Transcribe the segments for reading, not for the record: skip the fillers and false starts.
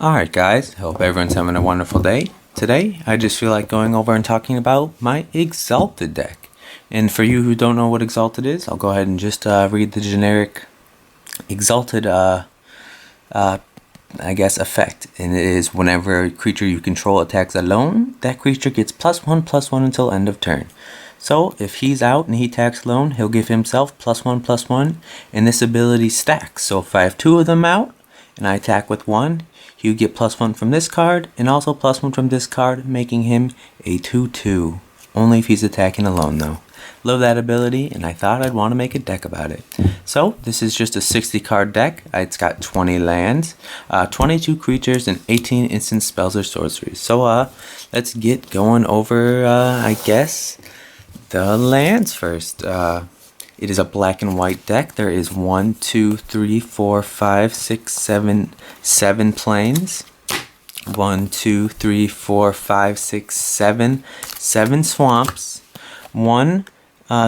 Alright guys, hope everyone's having a wonderful day. Today, I just feel like going over and talking about my Exalted deck. And for you who don't know what Exalted is, I'll go ahead and just read the generic Exalted, effect. And it is whenever a creature you control attacks alone, that creature gets +1/+1 until end of turn. So, if he's out and he attacks alone, he'll give himself +1/+1, and this ability stacks. So if I have two of them out, and I attack with one, you get +1 from this card, and also +1 from this card, making him a 2/2. Only if he's attacking alone though. Love that ability, and I thought I'd want to make a deck about it. So, this is just a 60 card deck. It's got 20 lands, 22 creatures, and 18 instant spells or sorceries. So, let's get going over, the lands first. It is a black and white deck. There is 1, 2, 3, 4, 5, 6, 7, 7 plains. 1, 2, 3, 4, 5, 6, 7, 7 swamps. 1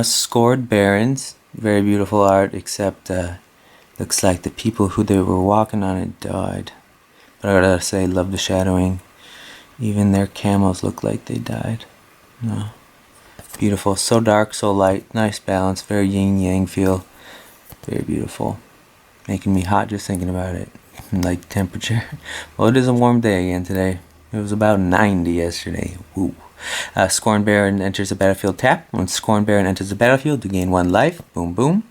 Scoured barrens. Very beautiful art, except looks like the people who they were walking on it died. But I gotta say, love the shadowing. Even their camels look like they died. No. Beautiful, so dark, so light, nice balance, very yin-yang feel, very beautiful, making me hot just thinking about it, like temperature. Well, it is a warm day again today. It was about 90 yesterday. Woo. Scorn Baron enters the battlefield tap. When Scorn Baron enters the battlefield, you gain 1 life, boom boom.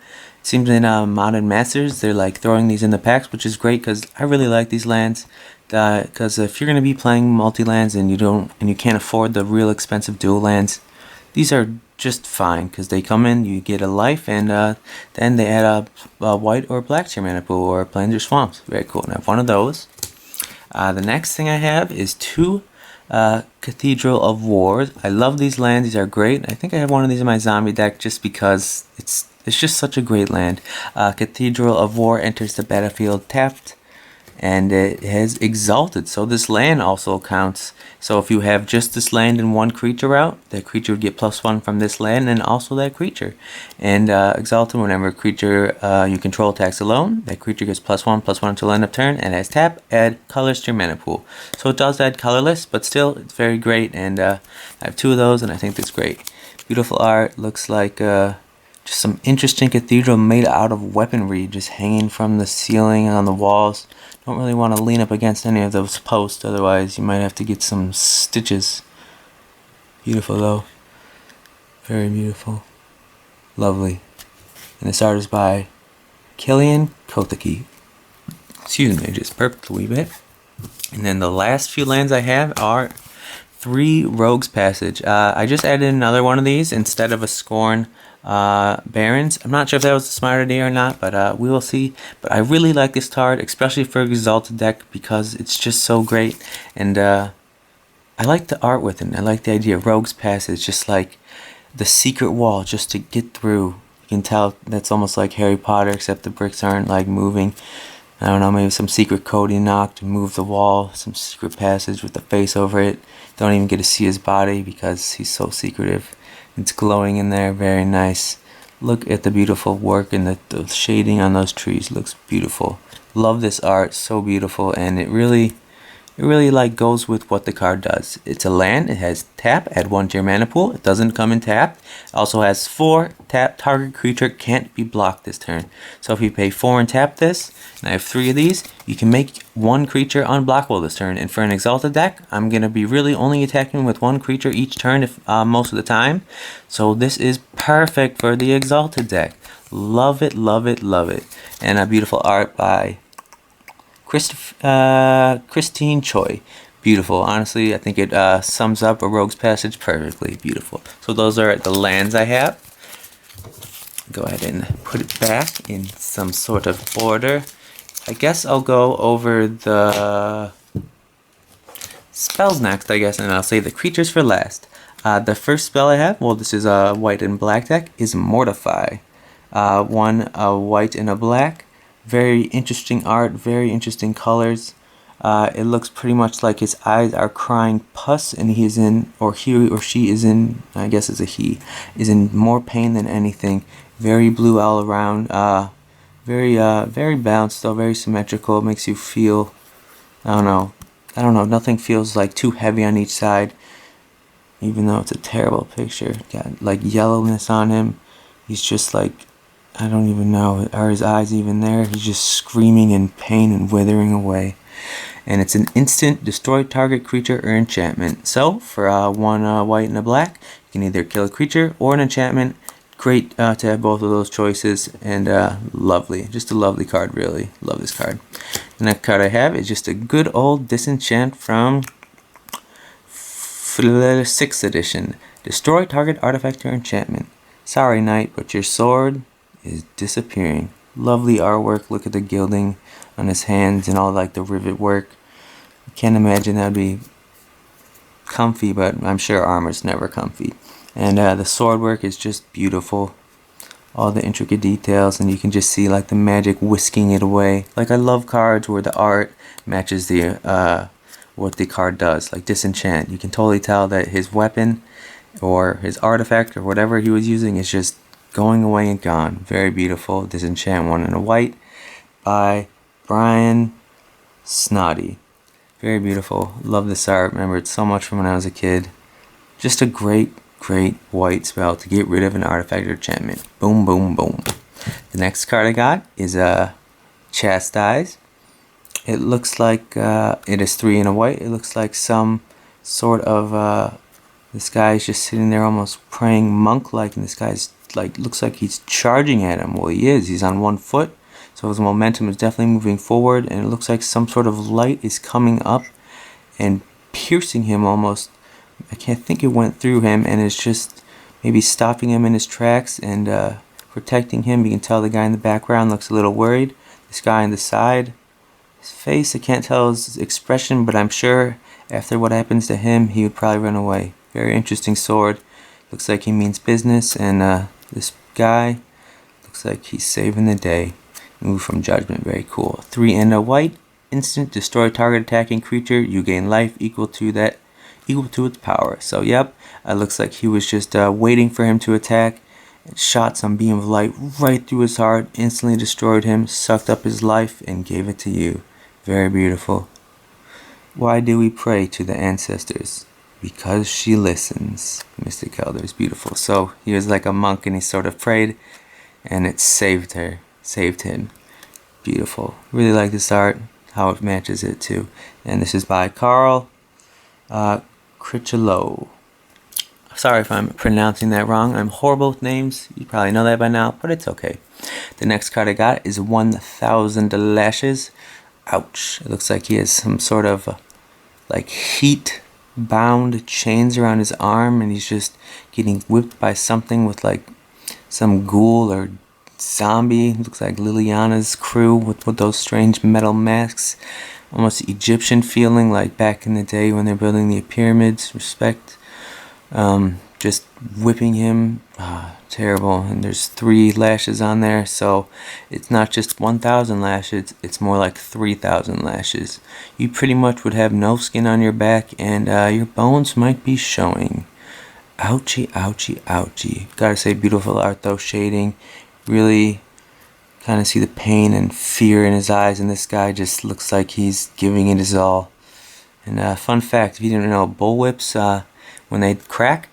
Seems in Modern Masters, they're like throwing these in the packs, which is great because I really like these lands. Because if you're going to be playing multi-lands and you can't afford the real expensive dual lands, these are just fine because they come in, you get a life, and then they add a white or black to your mana pool or plains or swamps. Very cool. And I have one of those. The next thing I have is 2 Cathedral of Wars. I love these lands. These are great. I think I have one of these in my zombie deck just because it's just such a great land. Cathedral of War enters the battlefield tapped, and it has Exalted, so this land also counts. So if you have just this land and 1 creature out, that creature would get +1 from this land and also that creature. And Exalted, whenever a creature you control attacks alone, that creature gets +1/+1 until end of turn, and as tap, add colors to your mana pool. So it does add colorless, but still, it's very great, and I have 2 of those, and I think that's great. Beautiful art, looks like just some interesting cathedral made out of weaponry, just hanging from the ceiling and on the walls. Don't really want to lean up against any of those posts, otherwise you might have to get some stitches. Beautiful though. Very beautiful. Lovely. And this art is by Killian Kotaki. Excuse me, just burped a wee bit. And then the last few lands I have are 3 Rogue's Passage. I just added another one of these instead of a Scorn barrens. I'm not sure if that was a smart idea or not, but we will see. But I really like this card, especially for Exalted deck, because it's just so great, and I like the art with it. I like the idea of Rogue's Passage, just like the secret wall just to get through. You can tell that's almost like Harry Potter, except the bricks aren't like moving. I don't know, maybe some secret code he knocked to move the wall, some secret passage with the face over it. Don't even get to see his body because he's so secretive. It's glowing in there, very nice. Look at the beautiful work and the shading on those trees, looks beautiful. Love this art, so beautiful, and it really like goes with what the card does. It's a land, it has tap, add 1 to your mana pool. It doesn't come in tapped. It also has 4 tap, target creature can't be blocked this turn. So if you pay 4 and tap this, and I have 3 of these, you can make 1 creature unblockable this turn. And for an Exalted deck, I'm gonna be really only attacking with 1 creature each turn most of the time. So this is perfect for the Exalted deck. Love it, love it, love it. And a beautiful art by Christine Choi. Beautiful. Honestly, I think it sums up a Rogue's Passage perfectly. Beautiful. So those are the lands I have. Go ahead and put it back in some sort of order. I guess I'll go over the spells next, and I'll save the creatures for last. The first spell I have, well, this is a white and black deck, is Mortify. 1 white and a black. Very interesting art, very interesting colors. It looks pretty much like his eyes are crying pus, and he or she is in, I guess it's a he, is in more pain than anything. Very blue all around. Very balanced though, very symmetrical. It makes you feel I don't know. Nothing feels like too heavy on each side, even though it's a terrible picture. Got like yellowness on him. He's just like, I don't even know, are his eyes even there? He's just screaming in pain and withering away. And it's an instant, destroy target creature or enchantment. So for one white and a black, you can either kill a creature or an enchantment. Great to have both of those choices, and lovely, just a lovely card, really. Love this card. The next card I have is just a good old Disenchant from 6th edition. Destroy target artifact or enchantment. Sorry, Knight, but your sword is disappearing. Lovely artwork. Look at the gilding on his hands and all like the rivet work. I can't imagine that'd be comfy, but I'm sure armor's never comfy. And the sword work is just beautiful. All the intricate details, and you can just see like the magic whisking it away. Like I love cards where the art matches the what the card does. Like Disenchant, you can totally tell that his weapon or his artifact or whatever he was using is just going away and gone. Very beautiful. Disenchant 1 in a white by Brian Snoddy. Very beautiful. Love this art. Remember it so much from when I was a kid. Just a great white spell to get rid of an artifact or enchantment. Boom, boom, boom. The next card I got is a Chastise. It looks like it is 3 in a white. It looks like some sort of this guy is just sitting there almost praying monk-like, and this guy's like looks like he's charging at him. Well, he is. He's on 1 foot, so his momentum is definitely moving forward, and it looks like some sort of light is coming up and piercing him almost. I can't think it went through him, and it's just maybe stopping him in his tracks and protecting him. You can tell the guy in the background looks a little worried. This guy on the side, his face, I can't tell his expression, but I'm sure after what happens to him, he would probably run away. Very interesting sword. Looks like he means business, and this guy looks like he's saving the day. Move from Judgment, very cool. 3 and a white, instant, destroy target attacking creature. You gain life equal to its power. So yep, it looks like he was just waiting for him to attack, and shot some beam of light right through his heart, instantly destroyed him, sucked up his life, and gave it to you. Very beautiful. Why do we pray to the ancestors? Because she listens. Mystic Elder is beautiful. So he was like a monk, and he sort of prayed, and it saved him. Beautiful. Really like this art, how it matches it too. And this is by Carl Crichelo. Sorry if I'm pronouncing that wrong. I'm horrible with names. You probably know that by now, but it's okay. The next card I got is 1,000 Lashes. Ouch. It looks like he has some sort of like heat bound chains around his arm, and he's just getting whipped by something with like some ghoul or zombie. Looks like Liliana's crew with those strange metal masks. Almost Egyptian feeling, like back in the day when they're building the pyramids. Respect. Just whipping him. Terrible. And there's 3 lashes on there, so it's not just 1,000 lashes, it's more like 3,000 lashes. You pretty much would have no skin on your back, and your bones might be showing. Ouchie, ouchie, ouchie. Gotta say, beautiful art though, shading. Really kind of see the pain and fear in his eyes, and this guy just looks like he's giving it his all. And fun fact, if you didn't know, bullwhips, when they crack,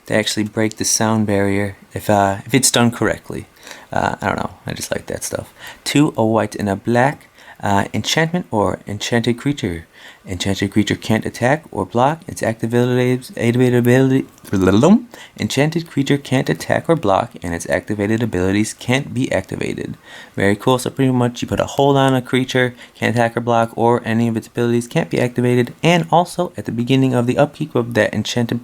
they actually break the sound barrier if it's done correctly. I don't know, I just like that stuff. 2, a white and a black. Enchantment or enchanted creature. Enchanted creature can't attack or block. Its activated ability. Enchanted creature can't attack or block, and its activated abilities can't be activated. Very cool. So pretty much you put a hold on a creature, can't attack or block, or any of its abilities can't be activated. And also at the beginning of the upkeep of that enchanted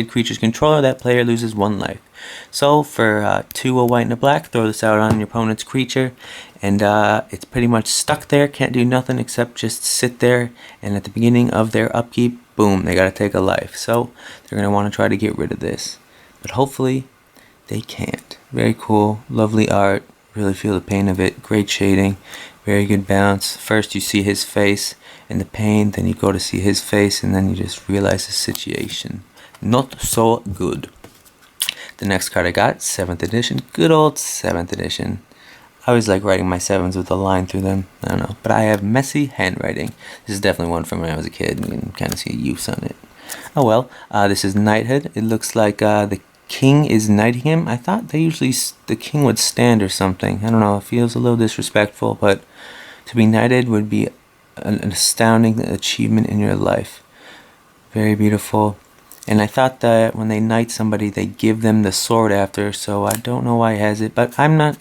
creature's controller, that player loses 1 life. So for 2, a white and a black, throw this out on your opponent's creature, and it's pretty much stuck there, can't do nothing except just sit there, and at the beginning of their upkeep, boom, they gotta take a life. So they're gonna want to try to get rid of this, but hopefully they can't. Very cool, lovely art, really feel the pain of it, great shading, very good balance. First you see his face and the pain, then you go to see his face, and then you just realize the situation. Not so good. The next card I got, 7th edition, good old 7th edition. I always like writing my 7s with a line through them. I don't know. But I have messy handwriting. This is definitely one from when I was a kid. You can kind of see a use on it. Oh well. This is Knighthood. It looks like the king is knighting him. I thought the king would stand or something. I don't know. It feels a little disrespectful, but to be knighted would be an astounding achievement in your life. Very beautiful. And I thought that when they knight somebody, they give them the sword after, so I don't know why he has it. But I'm not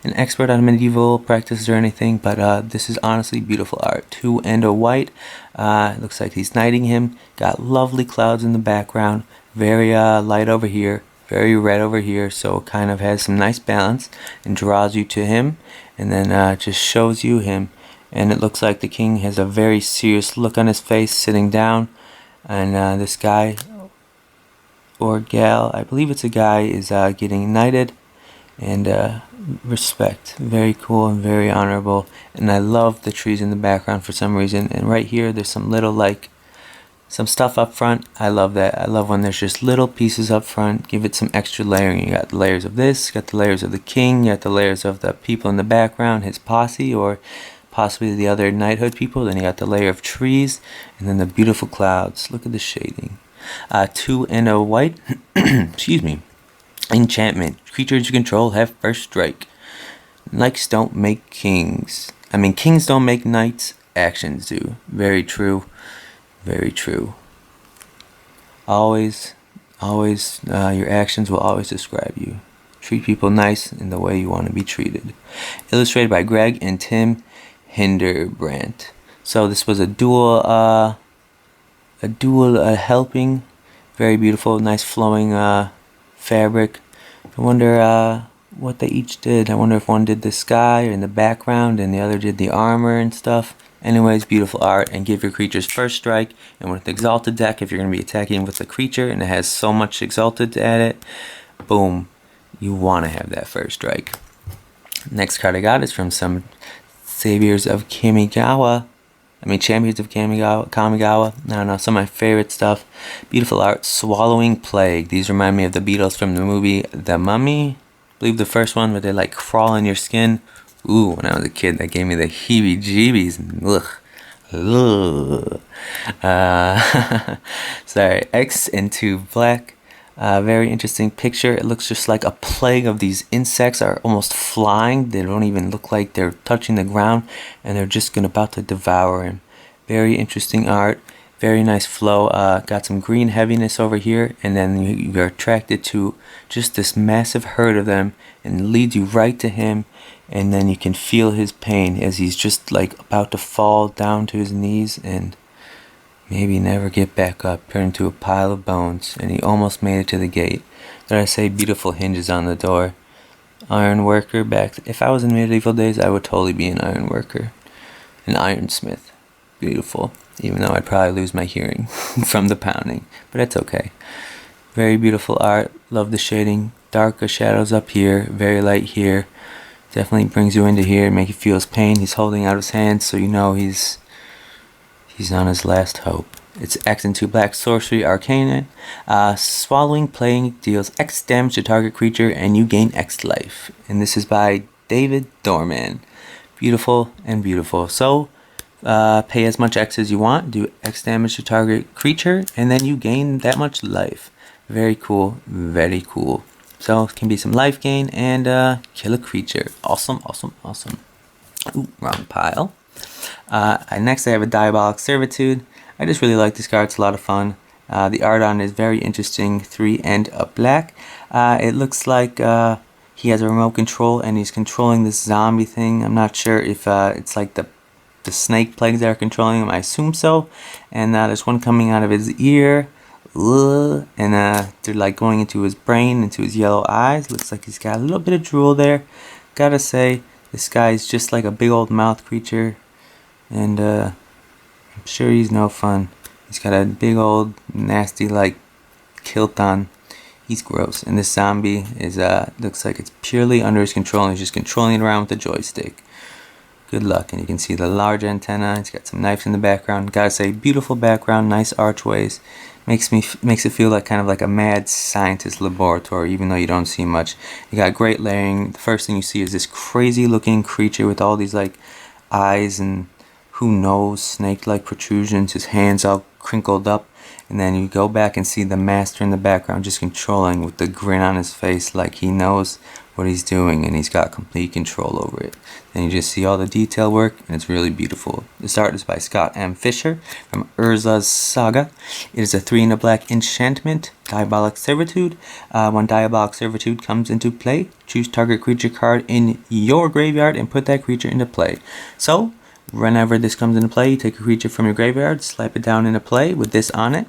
an expert on medieval practices or anything, but this is honestly beautiful art. 2 and a white. Looks like he's knighting him. Got lovely clouds in the background. Very light over here. Very red over here, so it kind of has some nice balance and draws you to him. And then just shows you him. And it looks like the king has a very serious look on his face, sitting down. And this guy or gal, I believe it's a guy, is getting knighted. And respect. Very cool and very honorable. And I love the trees in the background for some reason. And right here there's some little some stuff up front. I love that. I love when there's just little pieces up front. Give it some extra layering. You got the layers of this, you got the layers of the king, you got the layers of the people in the background, his posse, or possibly the other knighthood people. Then you got the layer of trees, and then the beautiful clouds. Look at the shading. 2 and a white. Excuse me. Enchantment. Creatures you control have first strike. Knights don't make kings. Kings don't make knights. Actions do. Very true. Very true. Always, your actions will always describe you. Treat people nice in the way you want to be treated. Illustrated by Greg and Tim Hinderbrandt. So this was a dual helping. Very beautiful, nice flowing fabric. I wonder what they each did. I wonder if one did the sky in the background and the other did the armor and stuff. Anyways, beautiful art. And give your creatures first strike. And with the Exalted deck, if you're going to be attacking with a creature and it has so much Exalted to add it, boom, you want to have that first strike. Next card I got is from some Champions of Kamigawa. Kamigawa. I don't know, some of my favorite stuff. Beautiful art. Swallowing Plague. These remind me of the Beatles from the movie The Mummy. I believe the first one where they like crawl in your skin. Ooh, when I was a kid, that gave me the heebie-jeebies. Ugh. Sorry. X and 2 black. Very interesting picture. It looks just like a plague of these insects are almost flying. They don't even look like they're touching the ground, and they're just about to devour him. Very interesting art. Very nice flow. Got some green heaviness over here, and then you're attracted to just this massive herd of them, and leads you right to him. And then you can feel his pain as he's just like about to fall down to his knees and maybe never get back up, turn into a pile of bones. And he almost made it to the gate. Did I say beautiful hinges on the door? Iron worker back. If I was in medieval days, I would totally be an iron worker. An ironsmith. Beautiful. Even though I'd probably lose my hearing from the pounding. But that's okay. Very beautiful art. Love the shading. Darker shadows up here. Very light here. Definitely brings you into here, make you feel his pain. He's holding out his hands, so you know he's on his last hope. It's X and 2 black sorcery arcane. Swallowing Plague deals X damage to target creature, and you gain X life. And this is by David Dorman. Beautiful and beautiful. So pay as much X as you want, do X damage to target creature, and then you gain that much life. Very cool, very cool. So it can be some life gain and kill a creature. Awesome, awesome, awesome. Ooh, wrong pile. Next I have a Diabolic Servitude. I just really like this card. It's a lot of fun. The art on it is very interesting. 3 and a black. It looks like he has a remote control and he's controlling this zombie thing. I'm not sure if it's like the snake plagues that are controlling him. I assume so. And there's one coming out of his ear. And they're like going into his brain, into his yellow eyes. Looks like he's got a little bit of drool there. Gotta say, this guy is just like a big old mouth creature, and I'm sure he's no fun. He's got a big old nasty like kilt on. He's gross. And this zombie is looks like it's purely under his control, and he's just controlling it around with the joystick. Good luck. And you can see the large antenna. It's got some knives in the background. Gotta say, beautiful background, nice archways. Makes it feel like kind of like a mad scientist laboratory, even though you don't see much. You got great layering. The first thing you see is this crazy looking creature with all these like eyes and who knows, snake-like protrusions, his hands all crinkled up, and then you go back and see the master in the background just controlling with the grin on his face like he knows what he's doing and he's got complete control over it. Then you just see all the detail work and it's really beautiful. This art is by Scott M. Fisher from Urza's Saga. It is a 3 and a black enchantment, Diabolic Servitude. When Diabolic Servitude comes into play, choose target creature card in your graveyard and put that creature into play. So, whenever this comes into play, you take a creature from your graveyard, slap it down into play with this on it,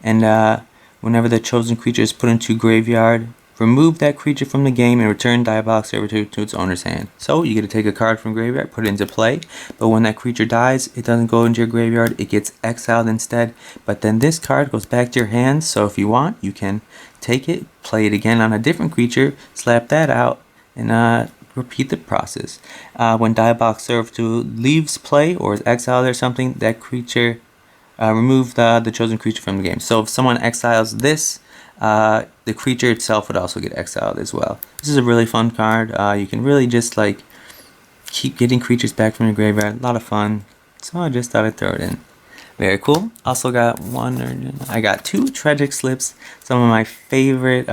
and whenever the chosen creature is put into graveyard, remove that creature from the game and return Diabolic Servitude to its owner's hand. So you get to take a card from graveyard, put it into play, but when that creature dies, it doesn't go into your graveyard, it gets exiled instead, but then this card goes back to your hand, so if you want, you can take it, play it again on a different creature, slap that out, and repeat the process. When Diabolic Servitude leaves play or is exiled or something, that creature, remove the chosen creature from the game. So if someone exiles this, the creature itself would also get exiled as well. This is a really fun card. You can really just like keep getting creatures back from your graveyard. A lot of fun. So I just thought I'd throw it in. Very cool. Also got I got 2 Tragic Slips. Some of my favorite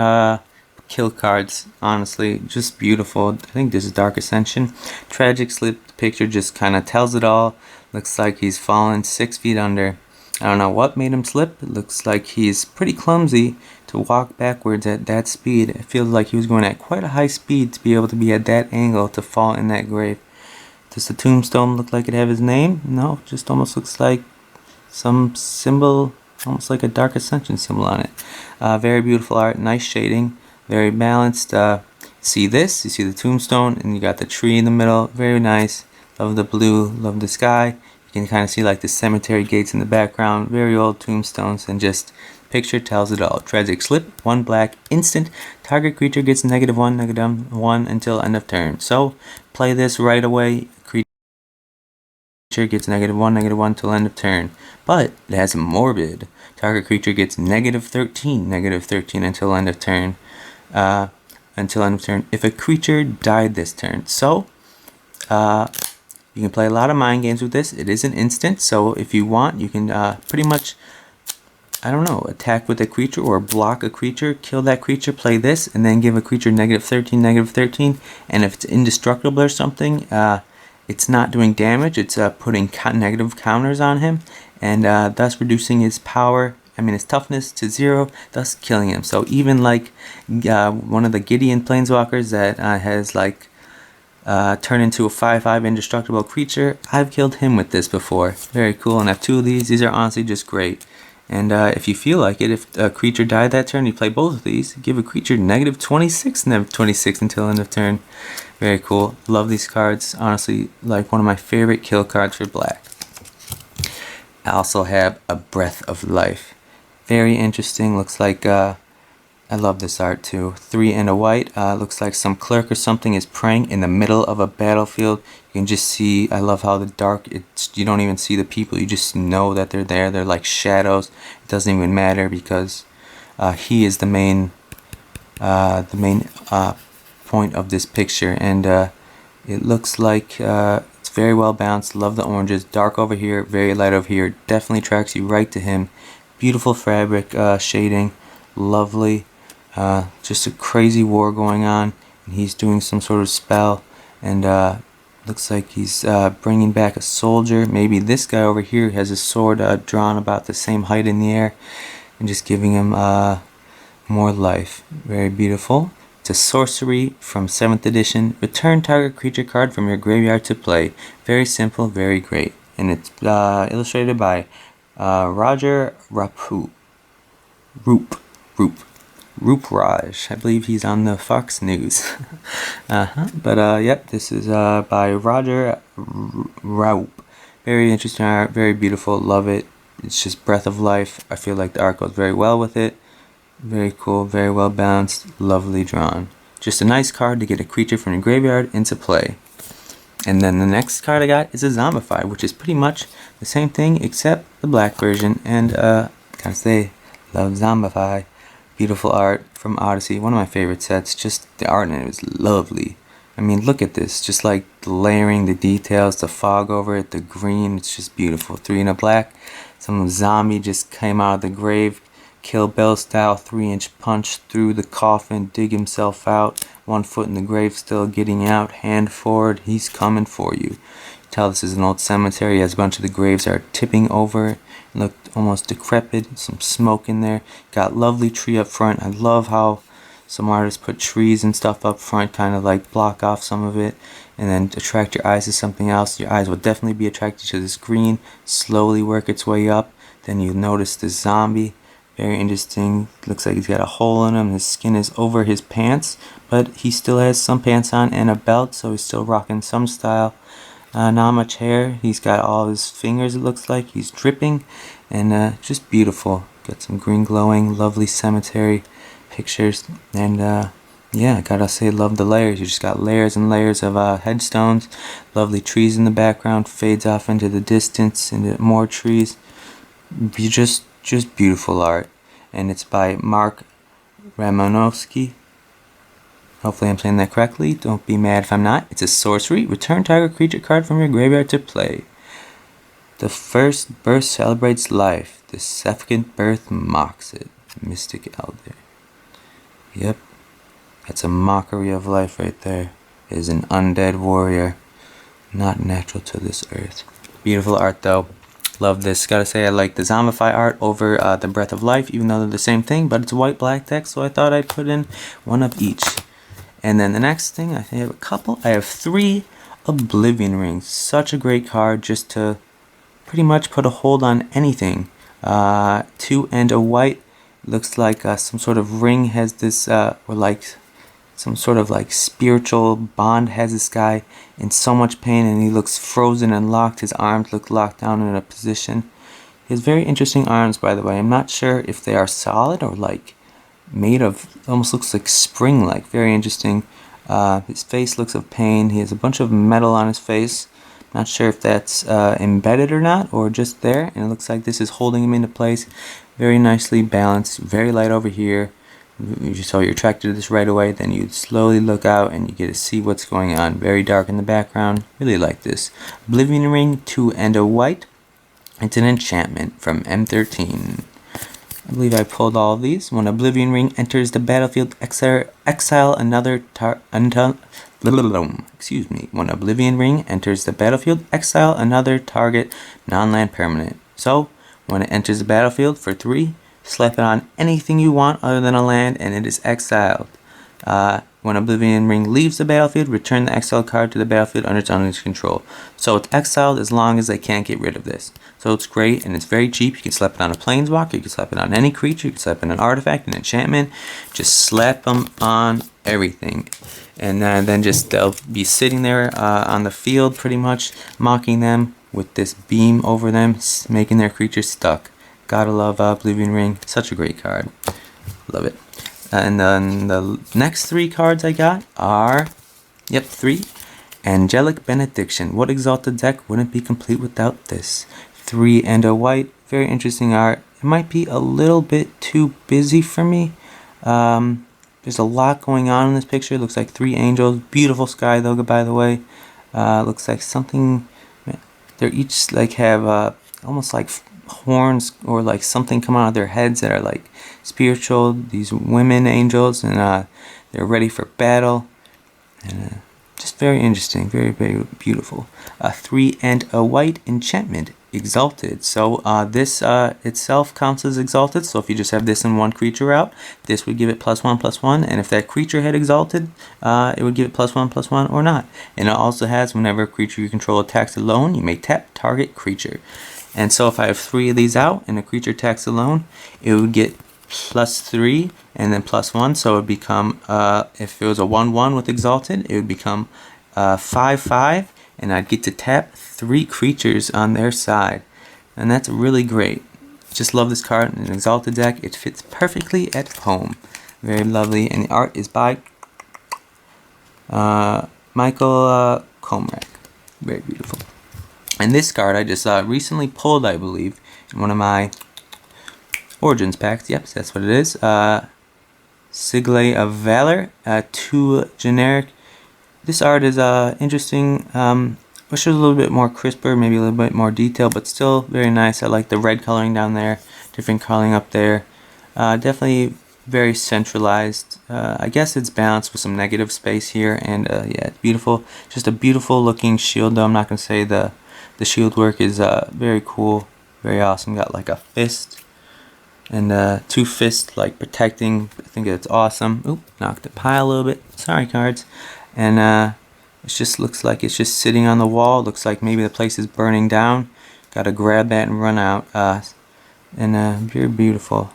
kill cards, honestly, just beautiful. I think this is Dark Ascension. Tragic Slip picture just kind of tells it all. Looks like he's fallen 6 feet under. I don't know what made him slip. It looks like he's pretty clumsy to walk backwards at that speed. It feels like he was going at quite a high speed to be able to be at that angle to fall in that grave. Does the tombstone look like it have his name? No, just almost looks like some symbol, almost like a Dark Ascension symbol on it. Very beautiful art, nice shading, very balanced. See this? You see the tombstone and you got the tree in the middle. Very nice. Love the blue, love the sky. You can kind of see like the cemetery gates in the background, very old tombstones, and just picture tells it all. Tragic Slip, 1 black, instant. Target creature gets -1, -1 until end of turn. So play this right away. Creature gets -1, -1 till end of turn. But it has morbid. Target creature gets -13, -13 until end of turn. If a creature died this turn. So you can play a lot of mind games with this. It is an instant, so if you want, you can pretty much, I don't know, attack with a creature or block a creature, kill that creature, play this, and then give a creature -13, -13. And if it's indestructible or something, it's not doing damage. It's putting negative counters on him, and thus reducing his power. His toughness to 0, thus killing him. So even like one of the Gideon Planeswalkers that has like turn into a 5/5 indestructible creature. I've killed him with this before. Very cool, and I have 2 of these. These are honestly just great. And if you feel like it, if a creature died that turn, you play both of these. Give a creature -26, -26 until end of turn. Very cool. Love these cards. Honestly, like one of my favorite kill cards for black. I also have a Breath of Life. Very interesting. Looks like I love this art too. 3 and a white. Looks like some clerk or something is praying in the middle of a battlefield. You can just see, I love how the dark, you don't even see the people. You just know that they're there. They're like shadows. It doesn't even matter because he is the main point of this picture. And it looks like it's very well balanced. Love the oranges. Dark over here, very light over here. Definitely tracks you right to him. Beautiful fabric shading. Lovely. Just a crazy war going on, and he's doing some sort of spell, and looks like he's bringing back a soldier. Maybe this guy over here has a sword drawn about the same height in the air, and just giving him more life. Very beautiful. It's a sorcery from 7th edition. Return target creature card from your graveyard to play. Very simple, very great, and it's illustrated by Roger Roop Raj. I believe he's on the Fox News. But yep, this is by Roger Raup. Very interesting art, very beautiful, love it. It's just Breath of Life. I feel like the art goes very well with it. Very cool, very well balanced, lovely drawn. Just a nice card to get a creature from your graveyard into play. And then the next card I got is a Zombify, which is pretty much the same thing except the black version. And gotta say, Love Zombify. Beautiful art from Odyssey. One of my favorite sets. Just the art in it is lovely. I mean, look at this. Just like the layering, the details, the fog over it, the green. It's just beautiful. 3 and a black. Some zombie just came out of the grave. Kill Bill style, 3-inch punch through the coffin, dig himself out. 1 foot in the grave, still getting out. Hand forward, he's coming for you. Tell this is an old cemetery as a bunch of the graves are tipping over. Looked almost decrepit. Some smoke in there. Got lovely tree up front. I love how some artists put trees and stuff up front, kind of like block off some of it, and then attract your eyes to something else. Your eyes will definitely be attracted to this green. Slowly work its way up. Then you'll notice the zombie. Very interesting. Looks like he's got a hole in him. His skin is over his pants, but he still has some pants on and a belt, so he's still rocking some style. Not much hair. He's got all his fingers, it looks like. He's dripping, and just beautiful. Got some green glowing, lovely cemetery pictures, and yeah, gotta say, love the layers. You just got layers and layers of headstones. Lovely trees in the background. Fades off into the distance, into more trees. Just beautiful art, and it's by Mark Ramonowski. Hopefully I'm saying that correctly. Don't be mad if I'm not. It's a sorcery. Return target creature card from your graveyard to play. The first birth celebrates life. The second birth mocks it. Mystic Elder. Yep. That's a mockery of life right there. It is an undead warrior. Not natural to this earth. Beautiful art though. Love this. Gotta say, I like the Zombify art over the Breath of Life, even though they're the same thing, but it's a white-black deck, so I thought I'd put in one of each. And then the next thing, I have a couple. I have 3 Oblivion Rings. Such a great card just to pretty much put a hold on anything. 2 and a white. Looks like some sort of ring has this, or like some sort of like spiritual bond has this guy in so much pain, and he looks frozen and locked. His arms look locked down in a position. He has very interesting arms, by the way. I'm not sure if they are solid or like made of, almost looks like spring-like. Very interesting. His face looks of pain. He has a bunch of metal on his face. Not sure if that's embedded or not, or just there, and it looks like this is holding him into place. Very nicely balanced, very light over here. So you're attracted to this right away, then you slowly look out and you get to see what's going on. Very dark in the background. Really like this. Oblivion Ring, 2 and a white. It's an enchantment from M13. I believe I pulled all of these. When Oblivion Ring enters the battlefield, exile another When Oblivion Ring enters the battlefield, exile another target non-land permanent. So, when it enters the battlefield for 3, slap it on anything you want other than a land, and it is exiled. When Oblivion Ring leaves the battlefield, return the exiled card to the battlefield under its owner's control. So it's exiled as long as they can't get rid of this. So it's great, and it's very cheap. You can slap it on a planeswalker, you can slap it on any creature, you can slap it on an artifact, an enchantment. Just slap them on everything. And then just they'll be sitting there on the field pretty much, mocking them with this beam over them, making their creatures stuck. Gotta love Oblivion Ring. Such a great card. Love it. And then the next 3 cards I got are, 3. Angelic Benediction. What Exalted deck wouldn't be complete without this? 3 and a white. Very interesting art. It might be a little bit too busy for me. There's a lot going on in this picture. It looks like 3 angels. Beautiful sky though, by the way. Looks like something. They're each like have almost like horns or like something come out of their heads that are like spiritual. These women angels, and they're ready for battle, and just very interesting, very, very beautiful. 3 and a white enchantment, Exalted. So this itself counts as Exalted. So if you just have this in one creature out, this would give it +1/+1, and if that creature had Exalted, it would give it +1/+1 or not. And it also has, whenever a creature you control attacks alone, you may tap target creature. And so if I have 3 of these out and a creature attacks alone, it would get +3 and then +1. So it would become, if it was a 1/1 with Exalted, it would become 5/5, and I'd get to tap 3 creatures on their side. And that's really great. Just love this card in an Exalted deck. It fits perfectly at home. Very lovely. And the art is by Michael Comrack. Very beautiful. And this card I just recently pulled, I believe, in one of my Origins packs, yep, that's what it is. Sigil of Valor, 2 generic. This art is interesting. Wish it was a little bit more crisper, maybe a little bit more detail, but still very nice. I like the red coloring down there, different coloring up there. Definitely very centralized. I guess it's balanced with some negative space here, and yeah, it's beautiful. Just a beautiful looking shield, though. I'm not going to say the shield work is very cool, very awesome. Got like a fist and 2 fists like protecting. I think it's awesome. Oop, knocked the pile a little bit. Sorry, cards. And it just looks like it's just sitting on the wall. Looks like maybe the place is burning down. Gotta grab that and run out. And very beautiful.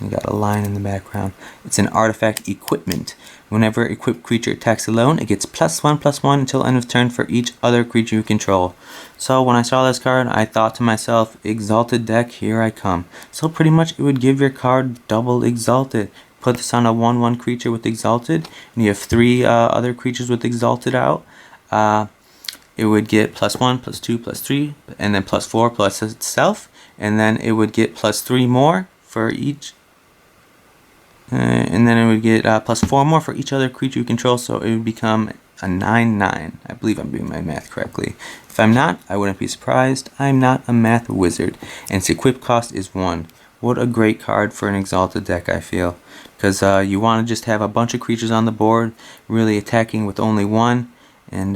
You got a line in the background. It's an artifact equipment. Whenever equipped creature attacks alone, it gets +1/+1 until end of turn for each other creature you control. So when I saw this card, I thought to myself, Exalted deck, here I come. So pretty much it would give your card double Exalted. Put this on a 1/1 creature with Exalted, and you have 3 other creatures with Exalted out. It would get +1, +2, +3, and then +4 plus itself, and then it would get +3 more for each. And then it would get +4 more for each other creature you control, so it would become a 9/9. I believe I'm doing my math correctly. If I'm not, I wouldn't be surprised. I'm not a math wizard. And its equip cost is 1. What a great card for an Exalted deck, I feel. Because you want to just have a bunch of creatures on the board, really attacking with only 1. And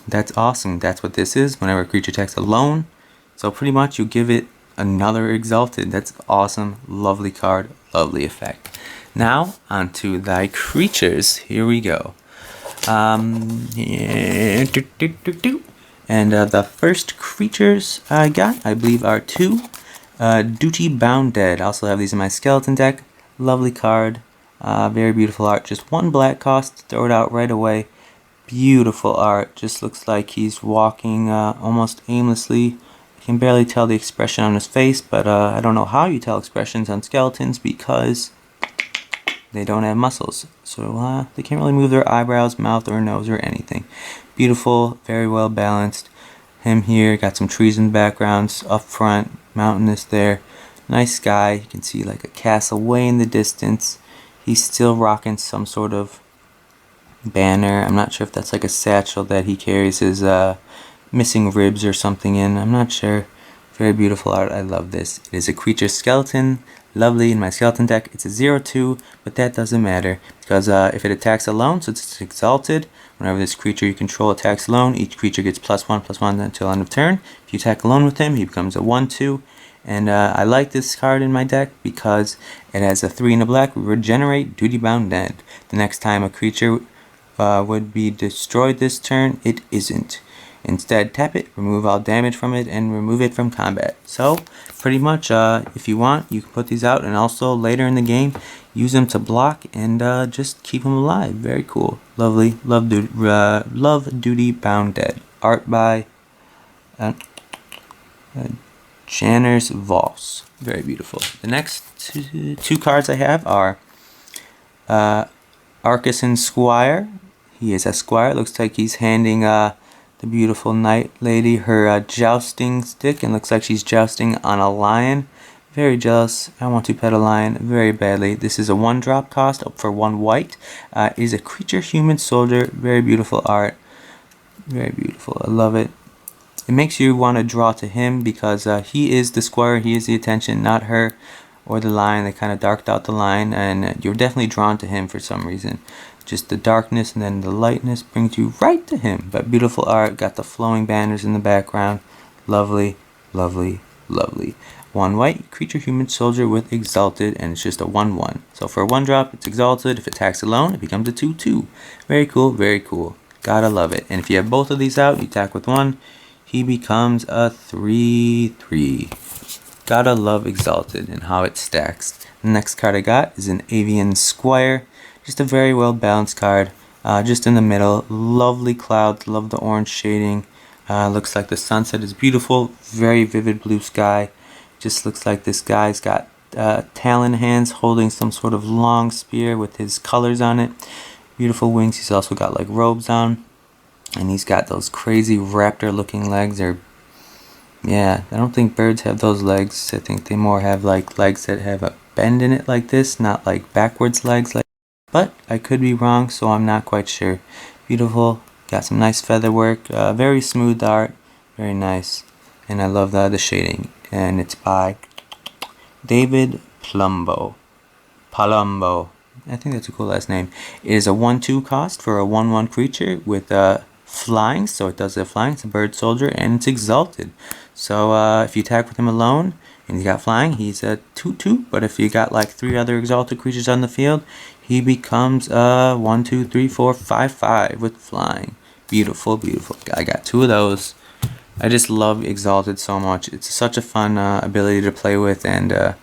that's awesome. That's what this is, whenever a creature attacks alone. So pretty much you give it another Exalted. That's awesome. Lovely card. Lovely effect. Now, onto thy creatures. Here we go. And the first creatures I got, I believe, are 2. Duty Bound Dead. I also have these in my skeleton deck. Lovely card. Very beautiful art. Just 1 black cost. Throw it out right away. Beautiful art. Just looks like he's walking almost aimlessly. You can barely tell the expression on his face, but I don't know how you tell expressions on skeletons because they don't have muscles. So they can't really move their eyebrows, mouth, or nose, or anything. Beautiful, very well balanced. Him here, got some trees in the backgrounds, up front, mountainous there. Nice sky, you can see like a castle way in the distance. He's still rocking some sort of banner. I'm not sure if that's like a satchel that he carries his missing ribs or something in. I'm not sure. Very beautiful art. I love this. It is a creature skeleton. Lovely. In my skeleton deck, it's a 0/2, but that doesn't matter because if it attacks alone, so it's exalted, whenever this creature you control attacks alone, each creature gets +1/+1 until end of turn. If you attack alone with him, he becomes a 1/2. And I like this card in my deck because it has a 3 and a black. Regenerate Duty Bound Dead. The next time a creature would be destroyed this turn, it isn't. Instead, tap it, remove all damage from it, and remove it from combat. So, pretty much, if you want, you can put these out, and also later in the game, use them to block and just keep them alive. Very cool. Lovely. Love Duty Bound Dead. Art by Janner's Voss. Very beautiful. The next two cards I have are Akrasan Squire. He is a squire. Looks like he's handing the beautiful knight lady her jousting stick, and looks like she's jousting on a lion. Very jealous. I want to pet a lion very badly. This is a 1-drop cost up for 1 white. It is a creature human soldier. Very beautiful art. Very beautiful. I love it. It makes you want to draw to him because he is the squire. He is the attention, not her or the lion. They kind of darked out the line, and you're definitely drawn to him for some reason. Just the darkness and then the lightness brings you right to him. But beautiful art. Got the flowing banners in the background. Lovely, lovely, lovely. 1 white, creature human soldier with exalted, and it's just a 1/1. So for a 1-drop, it's exalted. If it attacks alone, it becomes a 2/2. Very cool, very cool. Gotta love it. And if you have both of these out, you attack with 1, he becomes a 3/3. Gotta love exalted and how it stacks. The next card I got is an Aven Squire. Just a very well balanced card. Just in the middle. Lovely clouds. Love the orange shading. Looks like the sunset is beautiful. Very vivid blue sky. Just looks like this guy's got talon hands holding some sort of long spear with his colors on it. Beautiful wings. He's also got like robes on. And he's got those crazy raptor looking legs. They're Yeah, I don't think birds have those legs. I think they more have like legs that have a bend in it like this, not like backwards legs like. But I could be wrong, so I'm not quite sure. Beautiful. Got some nice feather work. Very smooth art. Very nice. And I love the shading. And it's by David Palumbo. I think that's a cool last name. It is a 1/2 cost for a 1/1 creature with flying, so it does the flying. It's a bird soldier, and it's exalted. So if you attack with him alone and you got flying, he's a 2/2. But if you got like 3 other exalted creatures on the field, he becomes 1, 2, 3, 4, 5, 5 with flying. Beautiful, beautiful. I got 2 of those. I just love exalted so much. It's such a fun ability to play with, and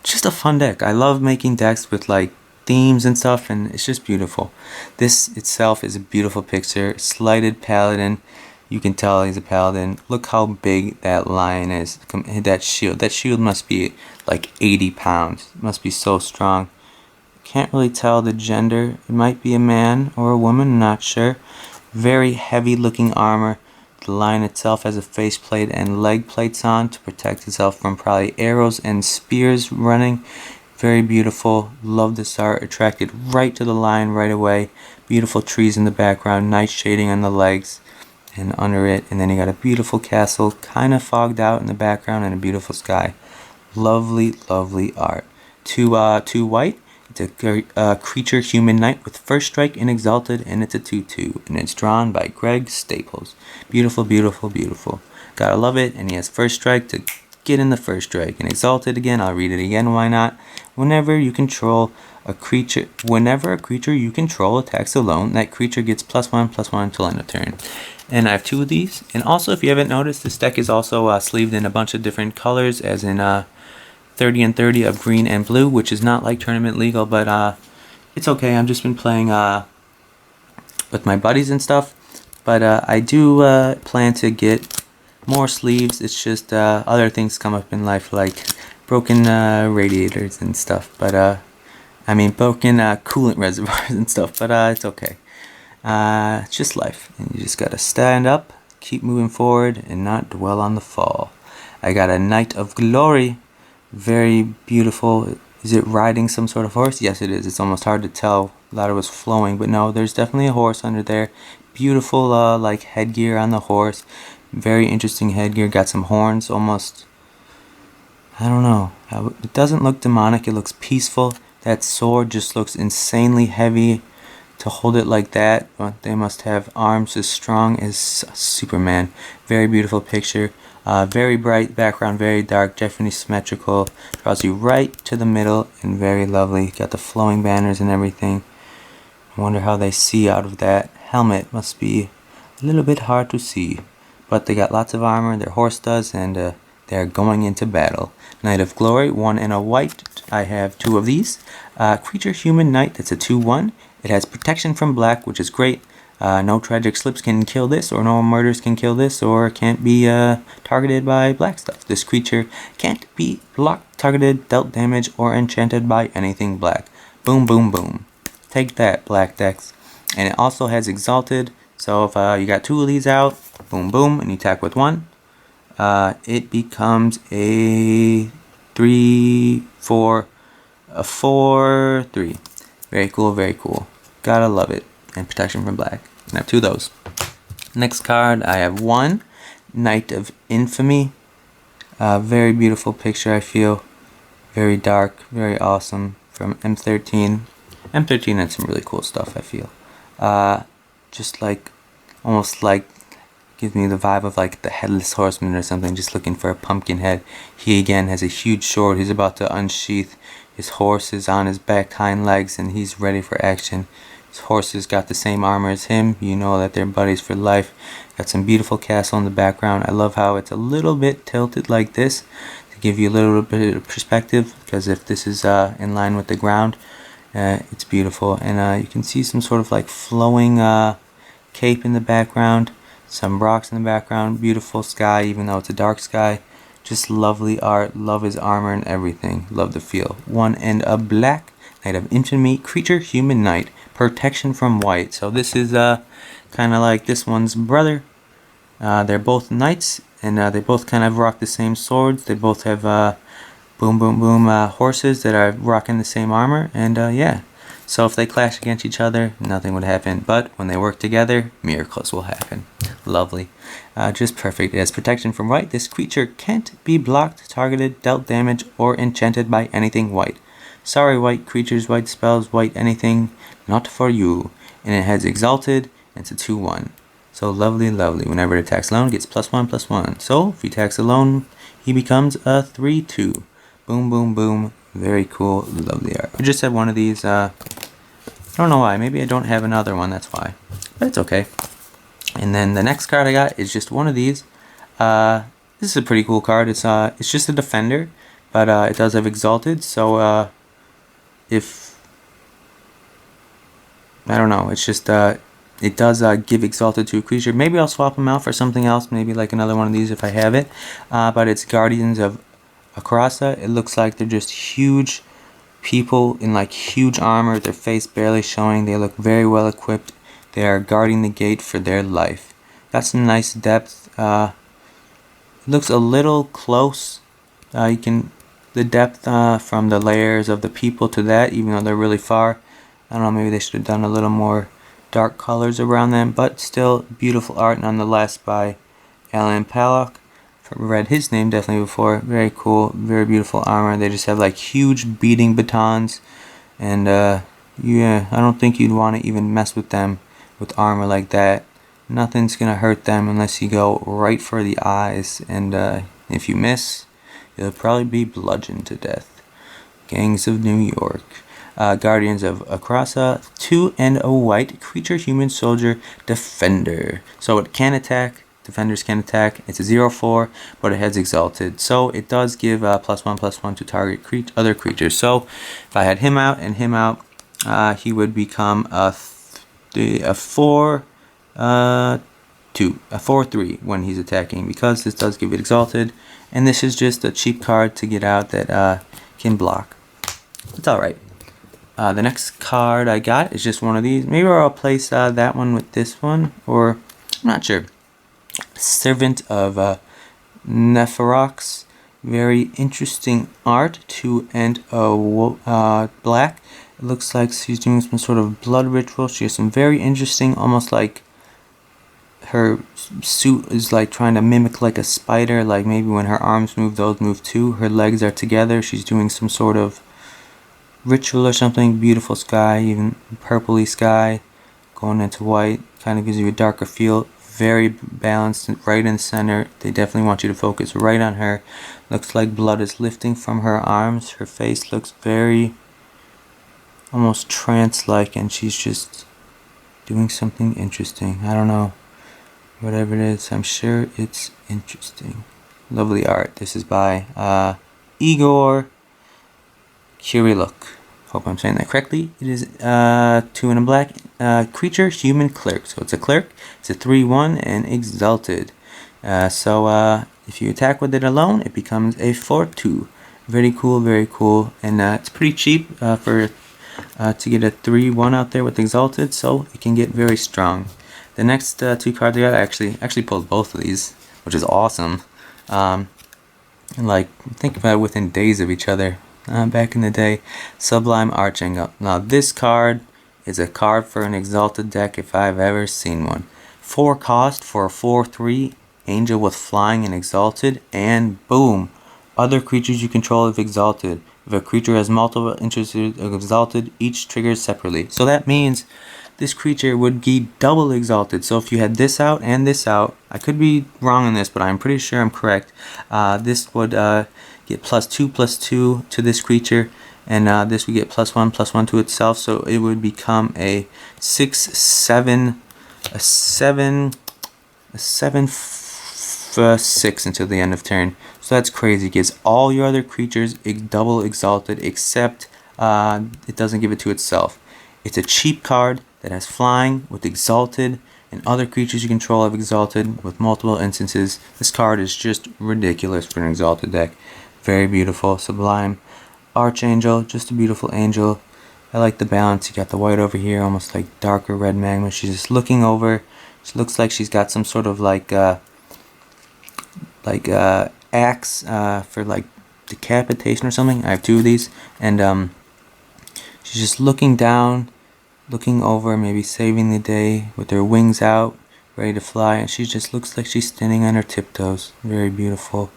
just a fun deck. I love making decks with like themes and stuff, and it's just beautiful. This itself is a beautiful picture. Slighted Paladin. You can tell he's a paladin. Look how big that lion is. That shield must be like 80 pounds. It must be so strong. Can't really tell the gender. It might be a man or a woman, not sure. Very heavy looking armor. The lion itself has a faceplate and leg plates on to protect itself from probably arrows and spears running. Very beautiful. Love this art. Attracted right to the lion right away. Beautiful trees in the background. Nice shading on the legs and under it. And then you got a beautiful castle kind of fogged out in the background and a beautiful sky. Lovely, lovely art. Two white. It's a creature human knight with first strike and exalted, and it's a 2/2, and it's drawn by Greg Staples. Beautiful, beautiful, beautiful. Gotta love it. And he has first strike to get in the first strike, and exalted again. I'll read it again. Why not? Whenever a creature you control attacks alone, that creature gets +1/+1 until end of turn. And I have 2 of these. And also, if you haven't noticed, this deck is also sleeved in a bunch of different colors, as in 30 and 30 of green and blue, which is not like tournament legal, but it's okay. I've just been playing with my buddies and stuff, but I do plan to get more sleeves. It's just other things come up in life, like broken radiators and stuff, but I mean broken coolant reservoirs and stuff, but it's okay. It's just life, and you just gotta stand up, keep moving forward, and not dwell on the fall. I got a Knight of Glory. Very beautiful. Is it riding some sort of horse? Yes, it is. It's almost hard to tell. I thought it was flowing, but no, there's definitely a horse under there. Beautiful like headgear on the horse. Very interesting headgear. Got some horns almost. I don't know. It doesn't look demonic. It looks peaceful. That sword just looks insanely heavy to hold it like that. But they must have arms as strong as Superman. Very beautiful picture. Very bright background, very dark, definitely symmetrical. Draws you right to the middle and very lovely. Got the flowing banners and everything. I wonder how they see out of that helmet. Must be a little bit hard to see. But they got lots of armor, their horse does, and they're going into battle. Knight of Glory, 1 and a white. I have 2 of these. Creature human knight, that's a 2/1. It has protection from black, which is great. No tragic slips can kill this, or no murders can kill this, or can't be targeted by black stuff. This creature can't be blocked, targeted, dealt damage, or enchanted by anything black. Boom, boom, boom. Take that, black decks. And it also has exalted, so if you got 2 of these out, boom, boom, and you attack with 1, it becomes a 4/3. Very cool, very cool. Gotta love it. And protection from black. And I have 2 of those. Next card, I have 1 Knight of Infamy. Very beautiful picture, I feel. Very dark, very awesome. From M13. M13 had some really cool stuff, I feel. Just like, almost like, gives me the vibe of like the Headless Horseman or something, just looking for a pumpkin head. He again has a huge sword. He's about to unsheath. His horse is on his back hind legs, and he's ready for action. His horses got the same armor as him. You know that they're buddies for life. Got some beautiful castle in the background. I love how it's a little bit tilted like this to give you a little bit of perspective, because if this is in line with the ground, it's beautiful. And you can see some sort of like flowing cape in the background. Some rocks in the background. Beautiful sky, even though it's a dark sky. Just lovely art. Love his armor and everything. Love the feel. 1 and a black. Knight of Infamy. Creature human knight. Protection from white. So this is kind of like this one's brother. They're both knights, and they both kind of rock the same swords. They both have boom boom boom horses that are rocking the same armor, and yeah. So if they clash against each other, nothing would happen. But when they work together, miracles will happen. Lovely. Just perfect. It has protection from white. This creature can't be blocked, targeted, dealt damage, or enchanted by anything white. Sorry, white creatures, white spells, white anything, not for you. And it has Exalted, and it's a 2/1. So lovely, lovely. Whenever it attacks alone, it gets +1/+1. So if he attacks alone, he becomes a 3/2. Boom, boom, boom. Very cool, lovely art. I just have one of these. I don't know why. Maybe I don't have another one. That's why. But it's okay. And then the next card I got is just one of these. This is a pretty cool card. It's just a defender, but it does have Exalted. So if I don't know, it's just it does give Exalted to a creature. Maybe I'll swap them out for something else. Maybe like another one of these if I have it. But it's Guardians of Akras. It looks like they're just huge people in like huge armor, their face barely showing. They look very well equipped. They are guarding the gate for their life. Got some nice depth. It looks a little close. The depth from the layers of the people to that, even though they're really far. I don't know, maybe they should have done a little more dark colors around them, but still beautiful art nonetheless by Alan Pallock. Read his name definitely before. Very cool, very beautiful armor. They just have like huge beating batons, and yeah, I don't think you'd want to even mess with them with armor like that. Nothing's gonna hurt them unless you go right for the eyes, and if you miss, you'll probably be bludgeoned to death. Gangs of New York. Guardians of Akras, 2 and a white creature, human soldier, defender. So it can attack. Defenders can attack. It's a 0/4, but it has Exalted, so it does give +1/+1 to target other creatures. So if I had him out and him out, he would become a 4/3 when he's attacking, because this does give it Exalted, and this is just a cheap card to get out that can block. It's alright. The next card I got is just one of these. Maybe I'll place that one with this one, or I'm not sure. Servant of Nefarox. Very interesting art. 2 and a black. It looks like she's doing some sort of blood ritual. She has some very interesting, almost like her suit is like trying to mimic like a spider. Like maybe when her arms move, those move too. Her legs are together. She's doing some sort of ritual or something. Beautiful sky, even purpley sky going into white. Kind of gives you a darker feel. Very balanced, right in the center. They definitely want you to focus right on her. Looks like blood is lifting from her arms. Her face looks very almost trance-like, and she's just doing something interesting. I don't know. Whatever it is, I'm sure it's interesting. Lovely art. This is by Igor Kiriluk. Hope I'm saying that correctly. It is 2 and a black creature, human cleric. So it's a cleric. It's a 3/1 and Exalted. So if you attack with it alone, it becomes a 4/2. Very cool, very cool. And it's pretty cheap to get a 3/1 out there with Exalted, so it can get very strong. The next 2 cards I got, I actually pulled both of these, which is awesome. And like, think about it, within days of each other. Back in the day, Sublime Archangel. Now this card is a card for an Exalted deck if I've ever seen one. 4 cost for a 4/3 angel with flying and Exalted, and boom, other creatures you control have Exalted. If a creature has multiple instances of Exalted, each triggers separately. So that means this creature would be double Exalted. So if you had this out and this out, I could be wrong on this, but I'm pretty sure I'm correct. This would get +2/+2 to this creature, and this would get +1/+1 to itself, so it would become a 6/7, a 7/6 until the end of turn. So that's crazy. It gives all your other creatures double Exalted, except it doesn't give it to itself. It's a cheap card that has flying with Exalted, and other creatures you control have Exalted with multiple instances. This card is just ridiculous for an Exalted deck. Very beautiful. Sublime Archangel, just a beautiful angel. I like the balance. You got the white over here, almost like darker red magma. She's just looking over. She looks like she's got some sort of like like axe for like decapitation or something. I have 2 of these, and she's just looking down, looking over, maybe saving the day with her wings out, ready to fly, and she just looks like she's standing on her tiptoes. Very beautiful.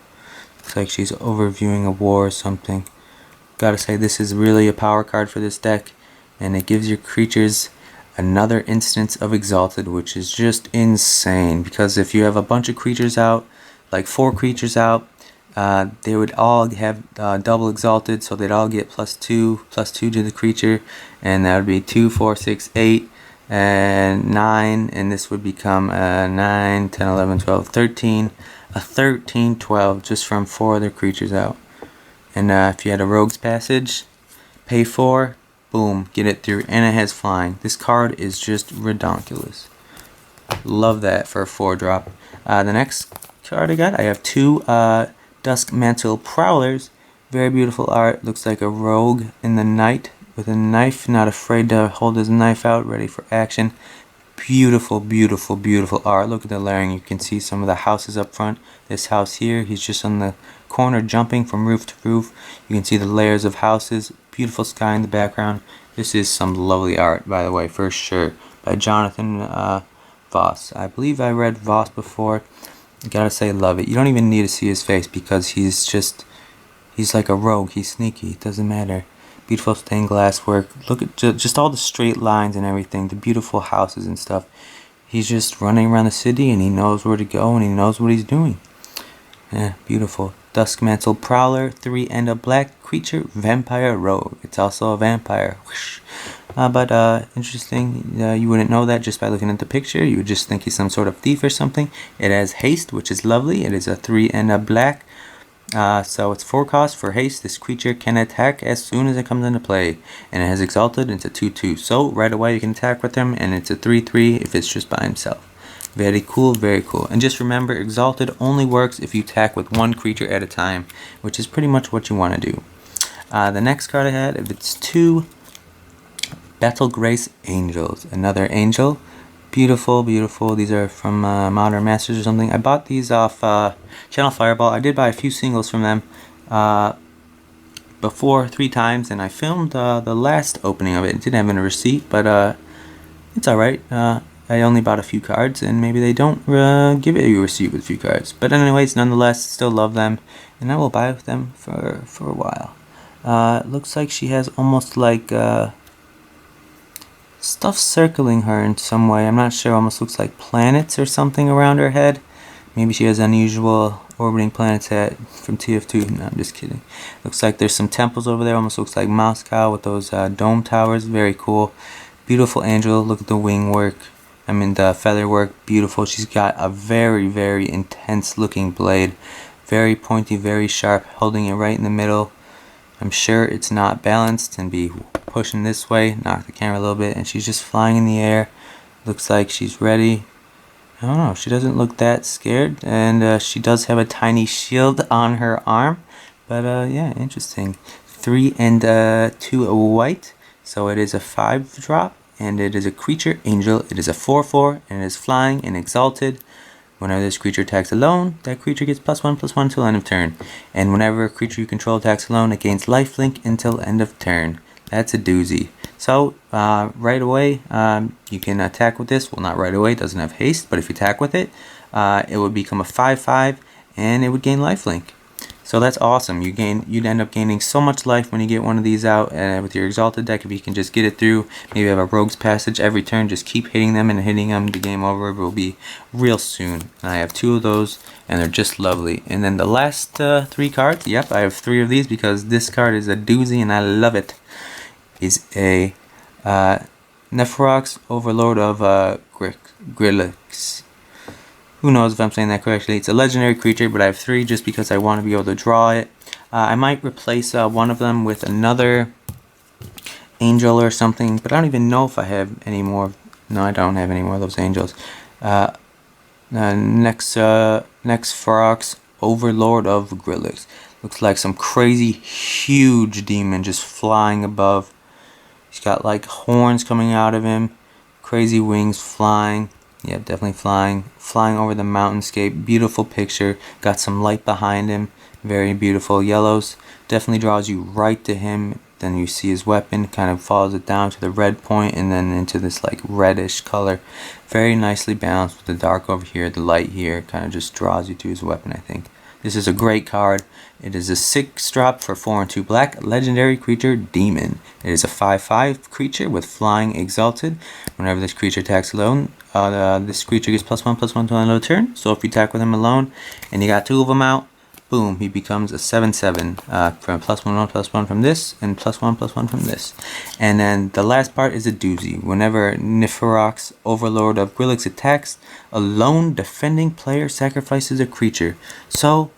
Looks like she's overviewing a war or something. Gotta say, this is really a power card for this deck, and it gives your creatures another instance of Exalted, which is just insane, because if you have a bunch of creatures out, like 4 creatures out, they would all have double Exalted, so they'd all get +2 to the creature, and that would be 2, 4, 6, 8, and 9, and this would become 9, 10, 11, 12, 13, a 13, 12 just from 4 other creatures out. And if you had a Rogue's Passage, pay 4, boom, get it through, and it has flying. This card is just redonkulous. Love that for a 4-drop. The next card I got, I have 2 Duskmantle Prowlers. Very beautiful art. Looks like a rogue in the night with a knife, not afraid to hold his knife out, ready for action. Beautiful, beautiful, beautiful art. Look at the layering. You can see some of the houses up front. This house here, he's just on the corner jumping from roof to roof. You can see the layers of houses. Beautiful sky in the background. This is some lovely art, by the way, for sure, by Jonathan Voss. I believe I read Voss before. Gotta say, love it. You don't even need to see his face, because he's like a rogue. He's sneaky. It doesn't matter. Beautiful stained glass work. Look at just all the straight lines and everything. The beautiful houses and stuff. He's just running around the city, and he knows where to go, and he knows what he's doing. Yeah, beautiful. Duskmantle Prowler, 3 and a black creature, vampire rogue. It's also a vampire. But interesting. You wouldn't know that just by looking at the picture. You would just think he's some sort of thief or something. It has haste, which is lovely. It is a 3 and a black. So it's 4 cost for haste. This creature can attack as soon as it comes into play, and it has Exalted. It's a 2/2. So right away you can attack with him, and it's a 3/3 if it's just by himself. Very cool, very cool. And just remember, Exalted only works if you attack with 1 creature at a time, which is pretty much what you want to do. The next card I had, if it's 2 Battlegrace Angels. Another angel. Beautiful, beautiful. These are from Modern Masters or something. I bought these off Channel Fireball. I did buy a few singles from them before 3 times, and I filmed the last opening of it. It didn't have a receipt, but it's alright. I only bought a few cards, and maybe they don't give you a receipt with a few cards. But anyways, nonetheless, still love them, and I will buy them for a while. It looks like she has almost like stuff circling her in some way. I'm not sure. Almost looks like planets or something around her head. Maybe she has unusual orbiting planets from TF2. No, I'm just kidding. Looks like there's some temples over there. Almost looks like Moscow with those dome towers. Very cool. Beautiful angel. Look at the wing work. I mean the feather work. Beautiful. She's got a very, very intense looking blade. Very pointy, very sharp. Holding it right in the middle. I'm sure it's not balanced and be pushing this way. Knock the camera a little bit. And she's just flying in the air. Looks like she's ready. I don't know. She doesn't look that scared. And she does have a tiny shield on her arm. But yeah, interesting. 3 and 2 white. So it is a 5-drop. And it is a creature angel. It is a 4/4, and it is flying and exalted. Whenever this creature attacks alone, that creature gets +1/+1 till end of turn. And whenever a creature you control attacks alone, it gains lifelink until end of turn. That's a doozy. So right away, you can attack with this. Well, not right away. It doesn't have haste, but if you attack with it, it would become a 5/5, and it would gain lifelink. So that's awesome. You'd end up gaining so much life when you get one of these out with your Exalted deck. If you can just get it through, maybe have a Rogue's Passage every turn, just keep hitting them and hitting them. The game over will be real soon. And I have 2 of those, and they're just lovely. And then the last 3 cards, yep, I have 3 of these because this card is a doozy and I love it, is a Nefarox, Overlord of Grixis. Who knows if I'm saying that correctly. It's a legendary creature, but I have 3 just because I want to be able to draw it. I might replace one of them with another angel or something, but I don't even know if I have any more. No, I don't have any more of those angels. Nefarox, Overlord of Grixis. Looks like some crazy huge demon just flying above. He's got like horns coming out of him, crazy wings flying. Yep, definitely flying over the mountainscape. Beautiful picture. Got some light behind him. Very beautiful. Yellows definitely draws you right to him. Then you see his weapon, kind of follows it down to the red point and then into this like reddish color. Very nicely balanced with the dark over here, the light here. Kind of just draws you to his weapon, I think. This is a great card. It is a 6-drop for 4 and 2 black, legendary creature, Demon. It is a 5/5 creature with flying exalted. Whenever this creature attacks alone, this creature gets +1/+1 to end of turn. So if you attack with him alone and you got 2 of them out, boom, he becomes a 7/7 from +1/+1 from this and +1/+1 from this. And then the last part is a doozy. Whenever Nefarox, Overlord of Grixis attacks, a lone defending player sacrifices a creature. So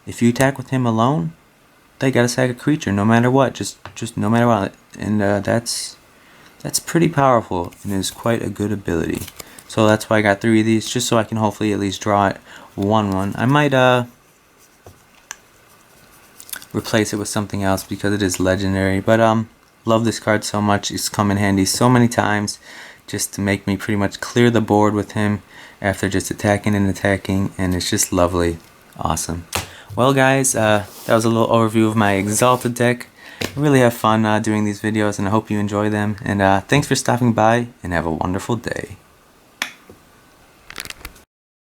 if you attack with him alone, they gotta sack a creature no matter what, just no matter what. And that's pretty powerful and is quite a good ability. So that's why I got 3 of these, just so I can hopefully at least draw it 1/1. I might replace it with something else because it is legendary, but love this card so much. It's come in handy so many times just to make me pretty much clear the board with him after just attacking, and it's just lovely. Awesome. Well guys, that was a little overview of my Exalted deck. I really have fun doing these videos, and I hope you enjoy them, and thanks for stopping by and have a wonderful day.